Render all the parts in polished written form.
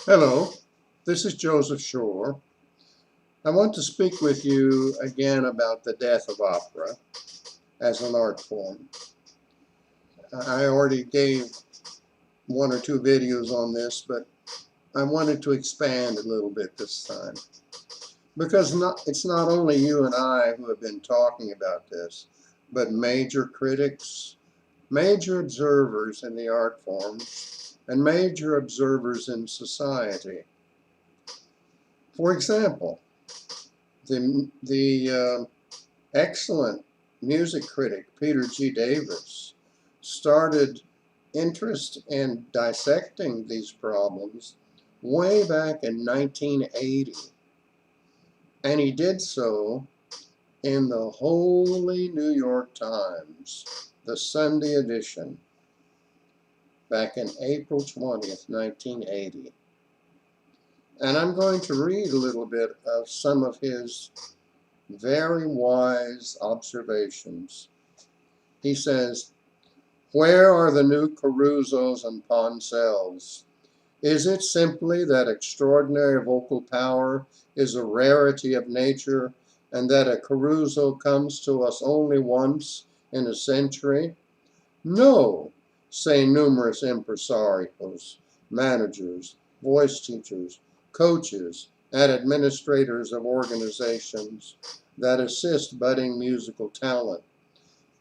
Hello, this is Joseph Shore. I want to speak with you again about the death of opera as an art form. I already gave one or two videos on this, but I wanted to expand a little bit this time because it's not only you and I who have been talking about this, but major critics, major observers in the art form, and major observers in society. For example, the excellent music critic Peter G. Davis started interest in dissecting these problems way back in 1980. And he did so in the Holy New York Times, the Sunday edition, back in April 20th, 1980. And I'm going to read a little bit of some of his very wise observations. He says, "Where are the new Caruzos and Poncels? Is it simply that extraordinary vocal power is a rarity of nature and that a Caruso comes to us only once in a century? No, say numerous impresarios, managers, voice teachers, coaches, and administrators of organizations that assist budding musical talent.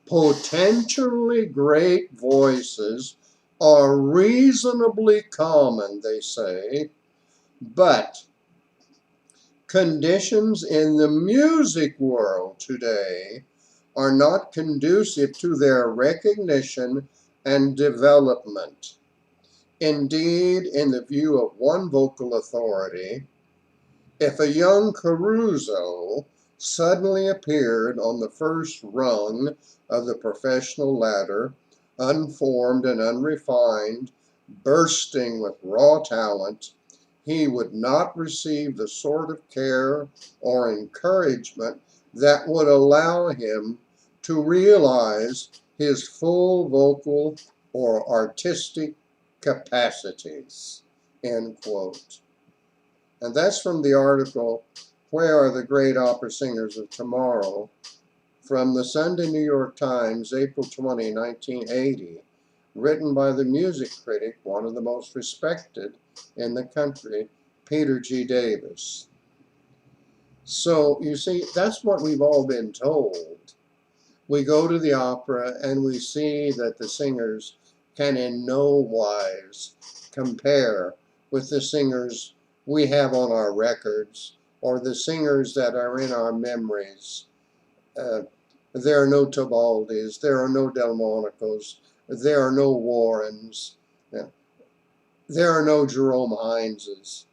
Potentially great voices are reasonably common, they say, but conditions in the music world today are not conducive to their recognition and development. Indeed, in the view of one vocal authority, if a young Caruso suddenly appeared on the first rung of the professional ladder, unformed and unrefined, bursting with raw talent, he would not receive the sort of care or encouragement that would allow him to realize his full vocal or artistic capacities." End quote. And that's from the article, "Where Are the Great Opera Singers of Tomorrow?" from the Sunday New York Times, April 20, 1980, written by the music critic, one of the most respected in the country, Peter G. Davis. So, you see, that's what we've all been told. We go to the opera and we see that the singers can in no wise compare with the singers we have on our records or the singers that are in our memories. Uh, there are no Tebaldis, there are no Delmonicos, there are no Warrens, there are no Jerome Hineses.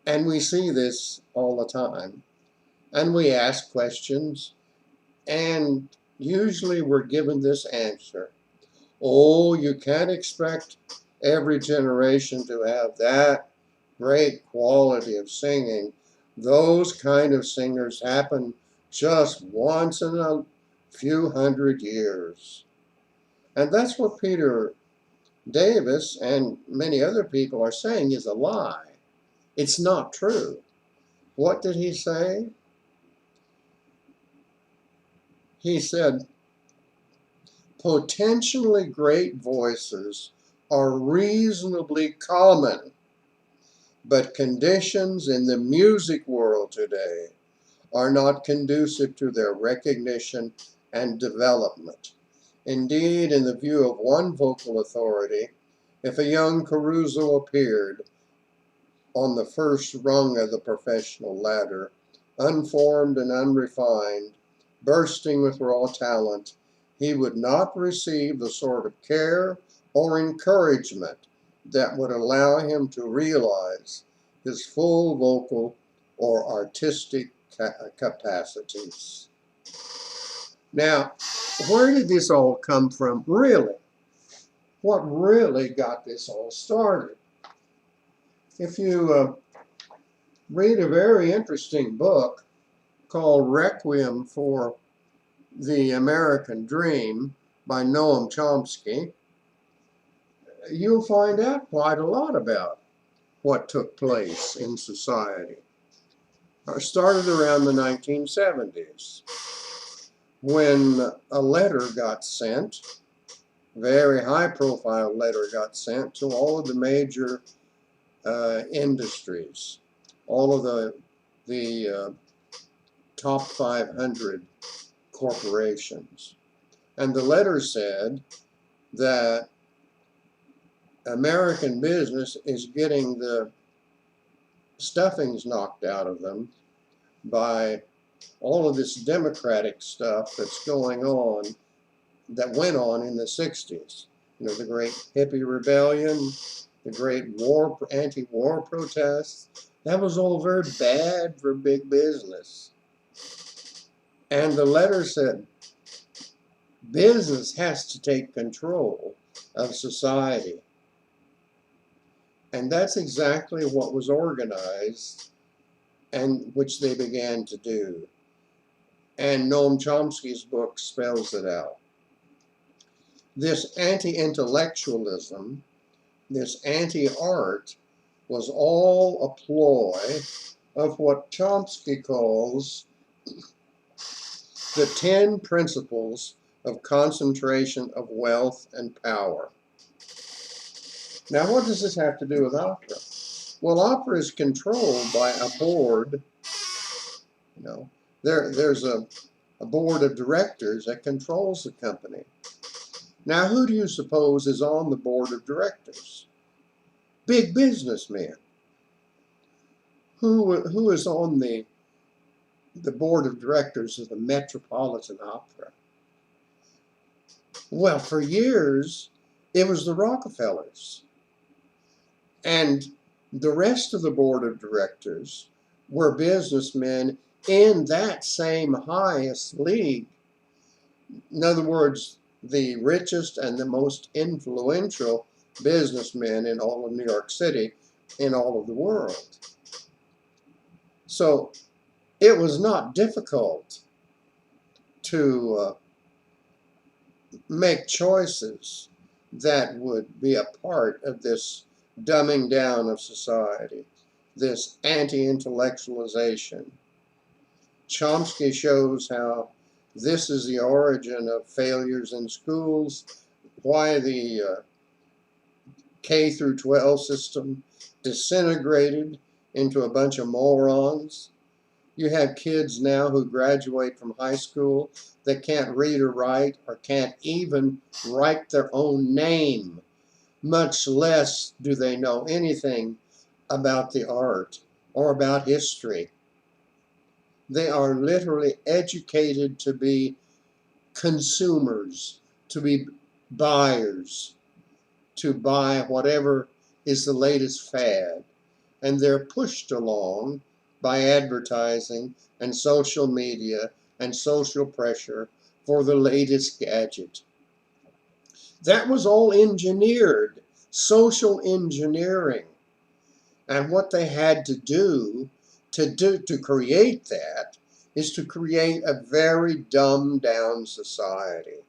And we see this all the time. And we ask questions, and usually we're given this answer: "Oh, you can't expect every generation to have that great quality of singing. Those kind of singers happen just once in a few hundred years." And that's what Peter Davis and many other people are saying is a lie. It's not true. What did he say? He said, "Potentially great voices are reasonably common, but conditions in the music world today are not conducive to their recognition and development. Indeed, in the view of one vocal authority, if a young Caruso appeared on the first rung of the professional ladder, unformed and unrefined, bursting with raw talent, he would not receive the sort of care or encouragement that would allow him to realize his full vocal or artistic capacities." Now, where did this all come from, really? What really got this all started? If you read a very interesting book called Requiem for the American Dream by Noam Chomsky, you'll find out quite a lot about what took place in society. It started around the 1970s when a letter got sent, very high-profile letter got sent to all of the major industries, all of the top 500 corporations. And the letter said that American business is getting the stuffings knocked out of them by all of this democratic stuff that's going on, that went on in the 60s. You know, the great hippie rebellion, the great anti-war protests. That was all very bad for big business. And the letter said, business has to take control of society. And that's exactly what was organized and which they began to do. And Noam Chomsky's book spells it out. This anti-intellectualism, this anti-art, was all a ploy of what Chomsky calls the 10 principles of concentration of wealth and power. Now, what does this have to do with opera? Well, opera is controlled by a board. You know, there's a board of directors that controls the company. Now, who do you suppose is on the board of directors? Big businessmen. Who is on the board of directors of the Metropolitan Opera? Well, for years, it was the Rockefellers. And the rest of the board of directors were businessmen in that same highest league. In other words, the richest and the most influential businessmen in all of New York City, in all of the world. So it was not difficult to make choices that would be a part of this dumbing down of society, this anti-intellectualization. Chomsky shows how this is the origin of failures in schools, why the K through 12 system disintegrated into a bunch of morons. You have kids now who graduate from high school that can't read or write, or can't even write their own name, much less do they know anything about the art or about history. They are literally educated to be consumers, to be buyers, to buy whatever is the latest fad. And they're pushed along by advertising and social media and social pressure for the latest gadget. That was all engineered, social engineering. And what they had to do to create that is to create a very dumbed down society.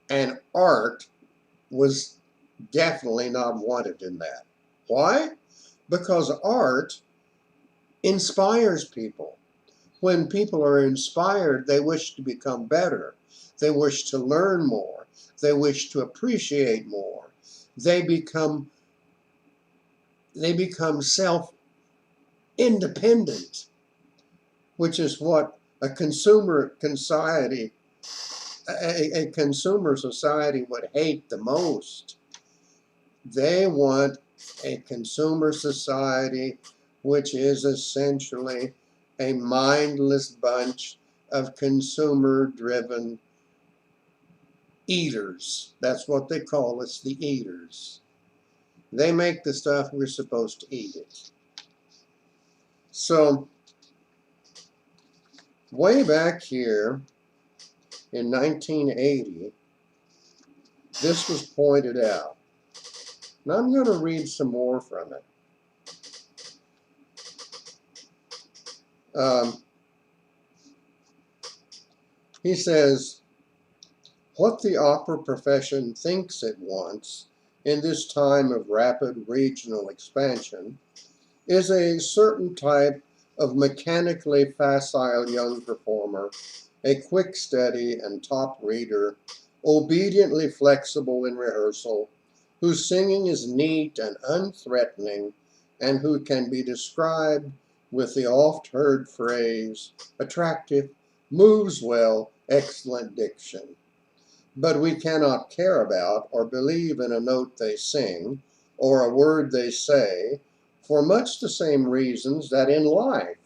And art was definitely not wanted in that. Why? Because art inspires people. When people are inspired, they wish to become better. They wish to learn more. They wish to appreciate more. They become self-independent, which is what a consumer society would hate the most. They want a consumer society which is essentially a mindless bunch of consumer-driven eaters. That's what they call us, the eaters. They make the stuff, we're supposed to eat it. So, way back here in 1980, this was pointed out. Now I'm going to read some more from it. He says, what the opera profession thinks it wants in this time of rapid regional expansion is a certain type of mechanically facile young performer, a quick, steady, and top reader, obediently flexible in rehearsal, whose singing is neat and unthreatening, and who can be described with the oft-heard phrase, attractive, moves well, excellent diction. But we cannot care about or believe in a note they sing or a word they say for much the same reasons that in life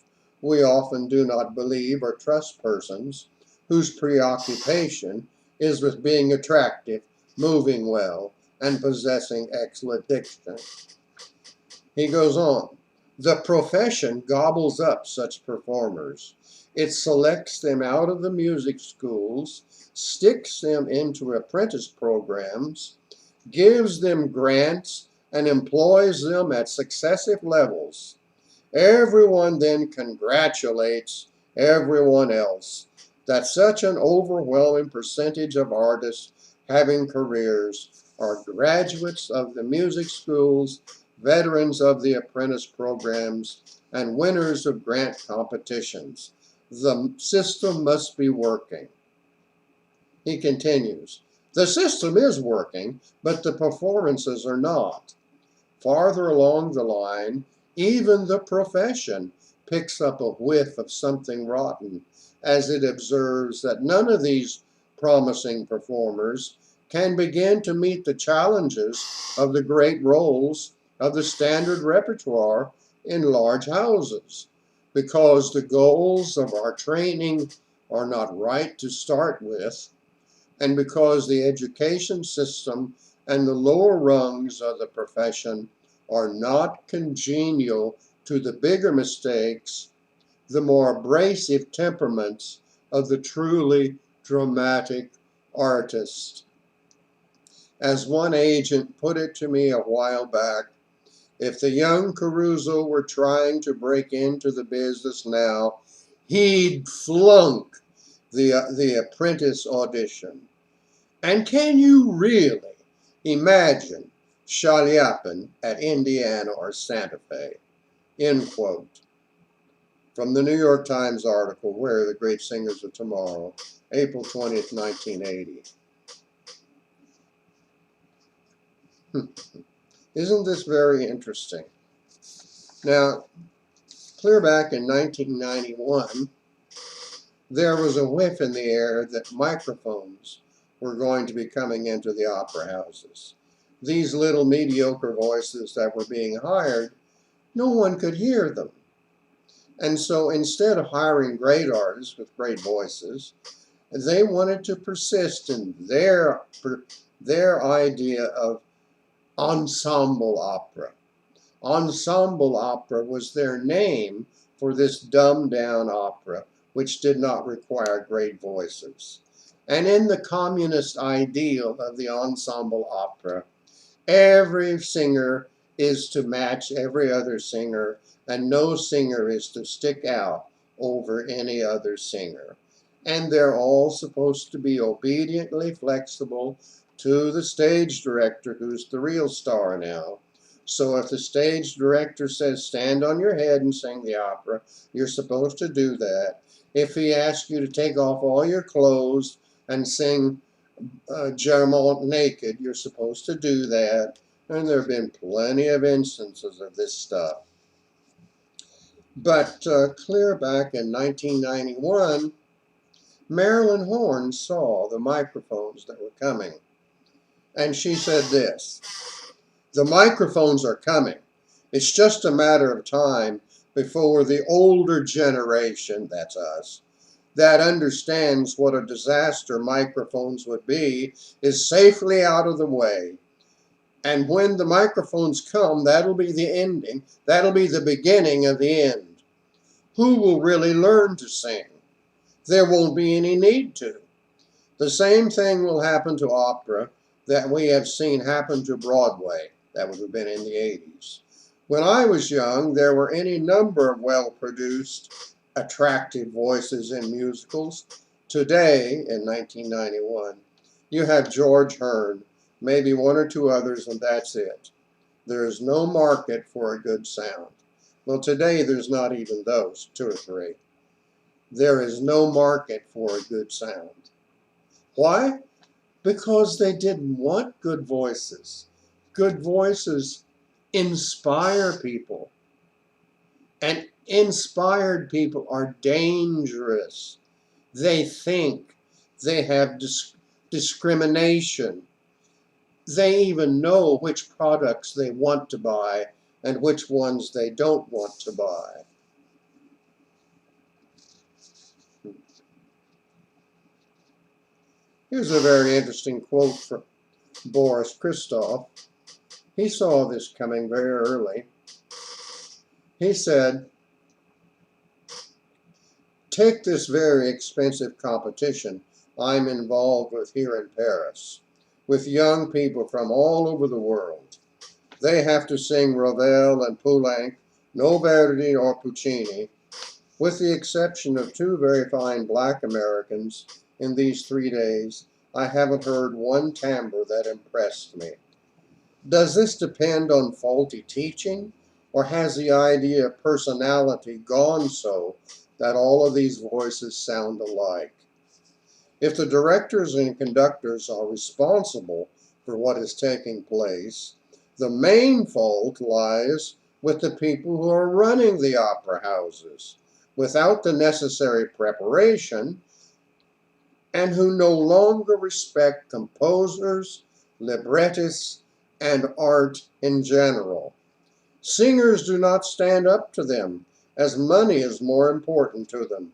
we often do not believe or trust persons whose preoccupation is with being attractive, moving well, and possessing excellent diction. He goes on, the profession gobbles up such performers. It selects them out of the music schools, sticks them into apprentice programs, gives them grants, and employs them at successive levels. Everyone then congratulates everyone else that such an overwhelming percentage of artists having careers are graduates of the music schools, veterans of the apprentice programs, and winners of grant competitions. The system must be working. He continues, the system is working, but the performances are not. Farther along the line, even the profession picks up a whiff of something rotten as it observes that none of these promising performers can begin to meet the challenges of the great roles of the standard repertoire in large houses, because the goals of our training are not right to start with, and because the education system and the lower rungs of the profession are not congenial to the bigger mistakes, the more abrasive temperaments of the truly dramatic artist. As one agent put it to me a while back, if the young Caruso were trying to break into the business now, he'd flunk the apprentice audition. And can you really imagine Chaliapin at Indiana or Santa Fe? End quote. From the New York Times article, Where Are the Great Singers of Tomorrow, April 20th, 1980. Isn't this very interesting? Now, clear back in 1991, there was a whiff in the air that microphones were going to be coming into the opera houses. These little mediocre voices that were being hired, no one could hear them. And so instead of hiring great artists with great voices, they wanted to persist in their idea of ensemble opera. Ensemble opera was their name for this dumbed-down opera, which did not require great voices. And in the communist ideal of the ensemble opera, every singer is to match every other singer, and no singer is to stick out over any other singer. And they're all supposed to be obediently flexible to the stage director, who's the real star now. So if the stage director says, stand on your head and sing the opera, you're supposed to do that. If he asks you to take off all your clothes and sing Germont naked, you're supposed to do that. And there have been plenty of instances of this stuff. But clear back in 1991, Marilyn Horne saw the microphones that were coming. And she said this, the microphones are coming. It's just a matter of time before the older generation, that's us, that understands what a disaster microphones would be, is safely out of the way. And when the microphones come, that'll be the ending. That'll be the beginning of the end. Who will really learn to sing? There won't be any need to. The same thing will happen to opera that we have seen happen to Broadway. That would have been in the 80s. When I was young, there were any number of well-produced, attractive voices in musicals. Today, in 1991, you have George Hearn, maybe one or two others, and that's it. There is no market for a good sound. Well, today there's not even those, two or three. There is no market for a good sound. Why? Because they didn't want good voices. Good voices inspire people. And inspired people are dangerous. They think, they have discrimination. They even know which products they want to buy and which ones they don't want to buy. Here's a very interesting quote from Boris Christoff. He saw this coming very early. He said, take this very expensive competition I'm involved with here in Paris, with young people from all over the world. They have to sing Ravel and Poulenc, no Verdi or Puccini, with the exception of two very fine black Americans in these 3 days. I haven't heard one timbre that impressed me. Does this depend on faulty teaching, or has the idea of personality gone so that all of these voices sound alike? If the directors and conductors are responsible for what is taking place, the main fault lies with the people who are running the opera houses, without the necessary preparation, and who no longer respect composers, librettists, and art in general. Singers do not stand up to them, as money is more important to them.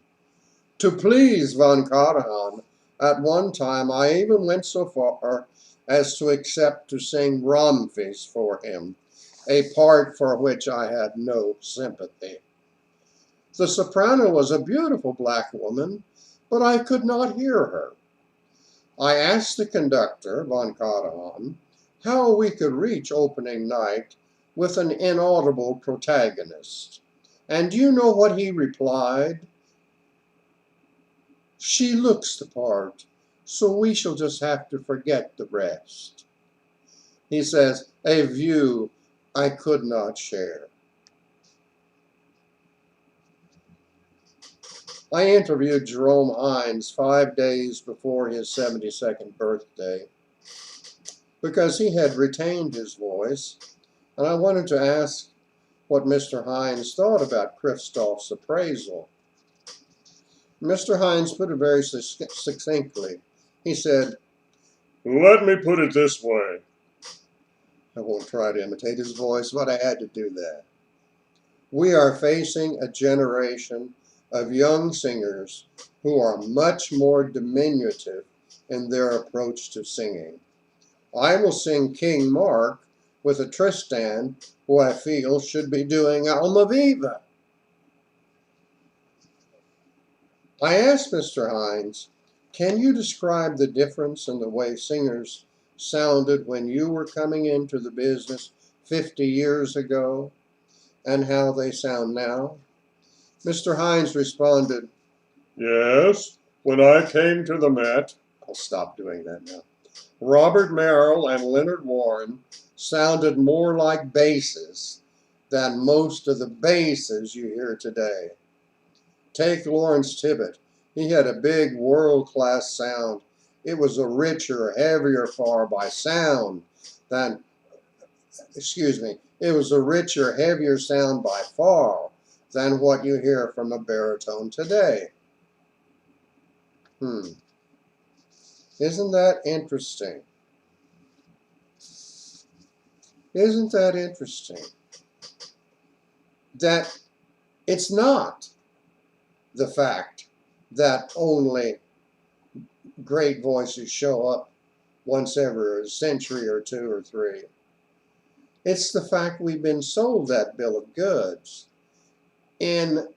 To please von Karajan, at one time I even went so far as to accept to sing Ramfis for him, a part for which I had no sympathy. The soprano was a beautiful black woman, but I could not hear her. I asked the conductor, von Karajan, how we could reach opening night with an inaudible protagonist. And do you know what he replied? She looks the part, so we shall just have to forget the rest. He says, a view I could not share. I interviewed Jerome Hines 5 days before his 72nd birthday because he had retained his voice, and I wanted to ask what Mr. Hines thought about Christoff's appraisal. Mr. Hines put it very succinctly. He said, let me put it this way. I won't try to imitate his voice, but I had to do that. We are facing a generation of young singers who are much more diminutive in their approach to singing. I will sing King Mark with a Tristan who I feel should be doing Almaviva. I asked Mr. Hines, can you describe the difference in the way singers sounded when you were coming into the business 50 years ago and how they sound now? Mr. Hines responded, yes, when I came to the Met, I'll stop doing that now, Robert Merrill and Leonard Warren sounded more like basses than most of the basses you hear today. Take Lawrence Tibbett. He had a big world-class sound. It was a richer, heavier far by sound than, it was a richer, heavier sound by far than what you hear from a baritone today. Isn't that interesting? Isn't that interesting? That it's not the fact that only great voices show up once every century or two or three. It's the fact we've been sold that bill of goods in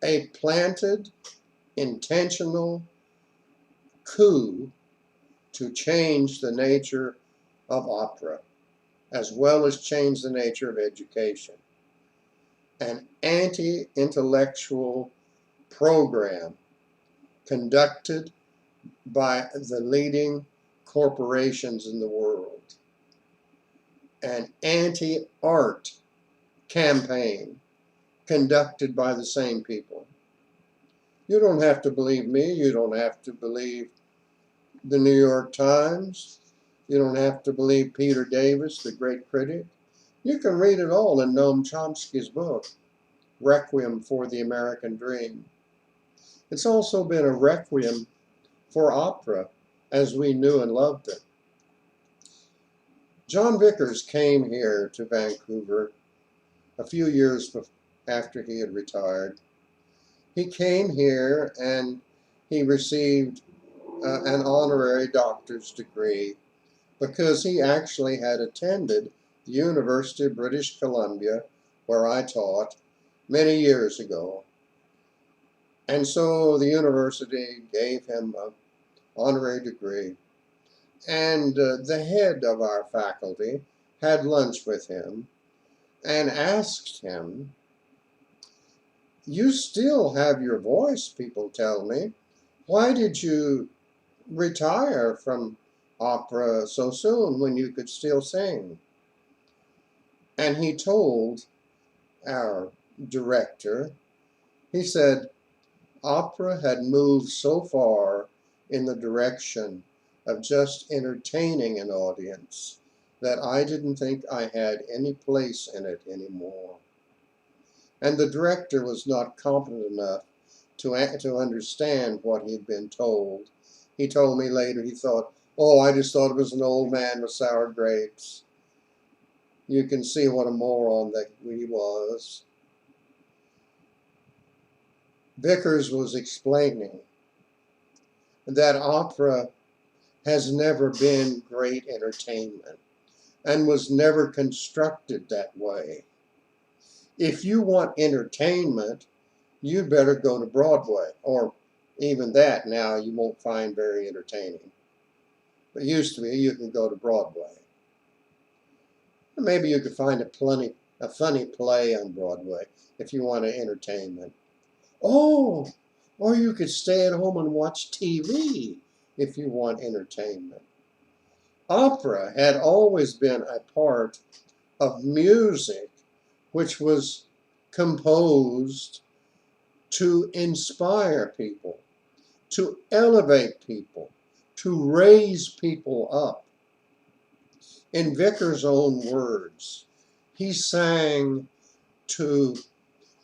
a planted, intentional coup to change the nature of opera, as well as change the nature of education. An anti-intellectual program conducted by the leading corporations in the world. an anti-art campaign conducted by the same people. You don't have to believe me. You don't have to believe the New York Times. You don't have to believe Peter Davis, the great critic. You can read it all in Noam Chomsky's book, Requiem for the American Dream. It's also been a requiem for opera as we knew and loved it. John Vickers came here to Vancouver a few years after he had retired. He came here and he received an honorary doctor's degree because he actually had attended the University of British Columbia, where I taught many years ago. And so the university gave him an honorary degree. And the head of our faculty had lunch with him and asked him, "You still have your voice, people tell me. Why did you retire from opera so soon when you could still sing?" And he told our director, he said, opera had moved so far in the direction of just entertaining an audience that I didn't think I had any place in it anymore. And the director was not competent enough to understand what he had been told. He told me later he thought, "Oh, I just thought it was an old man with sour grapes." You can see what a moron that he was. Vickers was explaining that opera has never been great entertainment and was never constructed that way. If you want entertainment, you'd better go to Broadway, or even that now you won't find very entertaining. But it used to be you can go to Broadway. Maybe you could find a funny play on Broadway if you want entertainment. Oh, or you could stay at home and watch TV if you want entertainment. Opera had always been a part of music which was composed to inspire people, to elevate people, to raise people up. In Vickers' own words, he sang to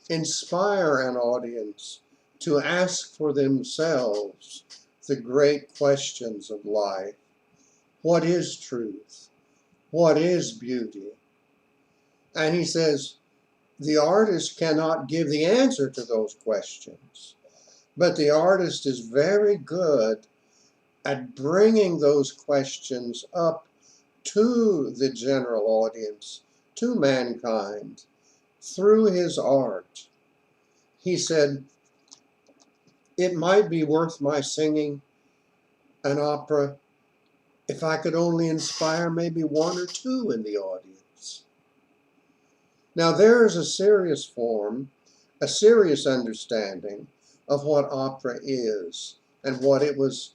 inspire an audience to ask for themselves the great questions of life. What is truth? What is beauty? And he says, the artist cannot give the answer to those questions, but the artist is very good at bringing those questions up to the general audience, to mankind, through his art. He said, it might be worth my singing an opera if I could only inspire maybe one or two in the audience. Now there is a serious form, a serious understanding of what opera is and what it was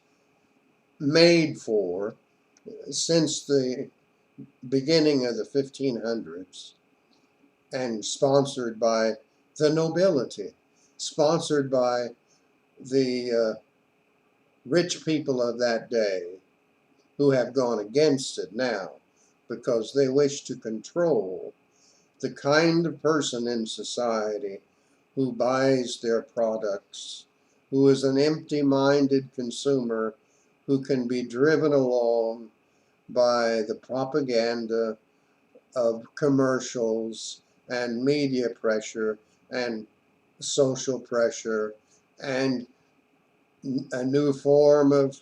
made for since the beginning of the 1500s, and sponsored by the nobility, sponsored by the rich people of that day who have gone against it now because they wish to control the kind of person in society who buys their products, who is an empty-minded consumer who can be driven along by the propaganda of commercials and media pressure and social pressure and a new form of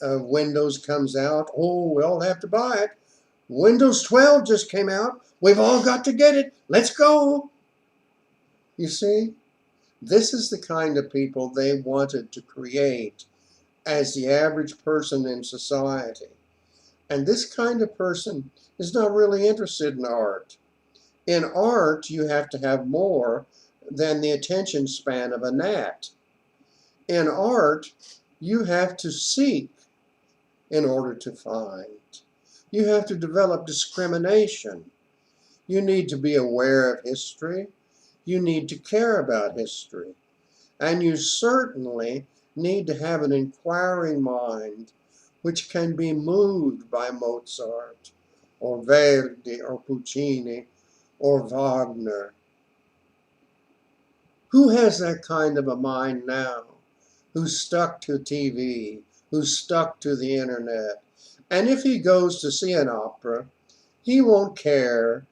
Windows comes out. Oh, we all have to buy it. Windows 12 just came out. We've all got to get it. Let's go. You see, this is the kind of people they wanted to create as the average person in society. And this kind of person is not really interested in art. In art, you have to have more than the attention span of a gnat. In art, you have to seek in order to find. You have to develop discrimination. You need to be aware of history. You need to care about history. And you certainly need to have an inquiring mind which can be moved by Mozart or Verdi or Puccini or Wagner. Who has that kind of a mind now? Who's stuck to TV, who's stuck to the internet? And if he goes to see an opera, he won't care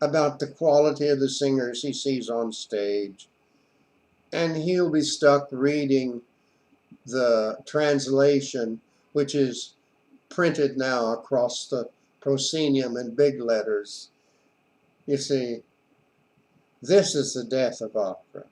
about the quality of the singers he sees on stage. And he'll be stuck reading the translation, which is printed now across the proscenium in big letters. You see, this is the death of opera.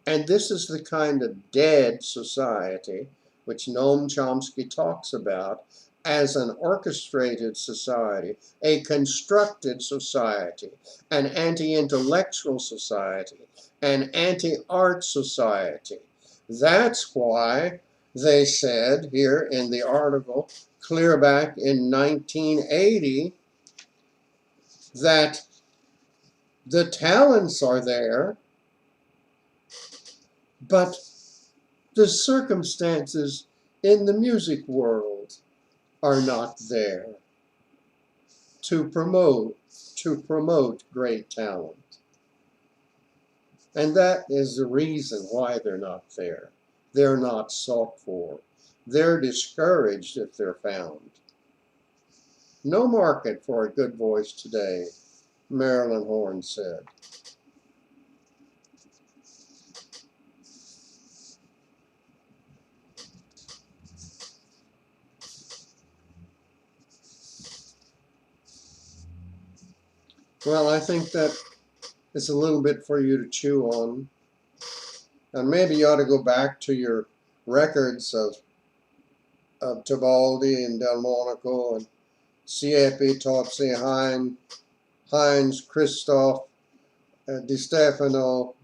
And this is the kind of dead society which Noam Chomsky talks about as an orchestrated society, a constructed society, an anti-intellectual society, an anti-art society. That's why they said here in the article, clear back in 1980, that the talents are there, but the circumstances in the music world are not there to promote great talent. And that is the reason why they're not there. They're not sought for. They're discouraged if they're found. No market for a good voice today, Marilyn Horne said. Well, I think that it's a little bit for you to chew on. And maybe you ought to go back to your records of Tebaldi and Delmonico and Siepi, Tozzi, Heinz, Christoph, Di Stefano,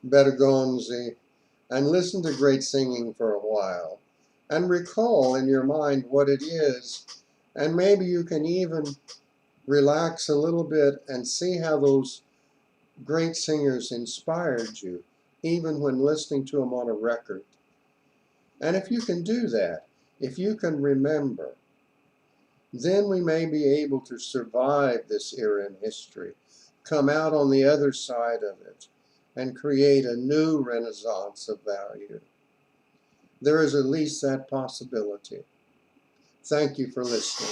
Bergonzi, and listen to great singing for a while. And recall in your mind what it is. And maybe you can even relax a little bit and see how those great singers inspired you, even when listening to them on a record. And if you can do that, if you can remember, then we may be able to survive this era in history, come out on the other side of it, and create a new renaissance of value. There is at least that possibility. Thank you for listening.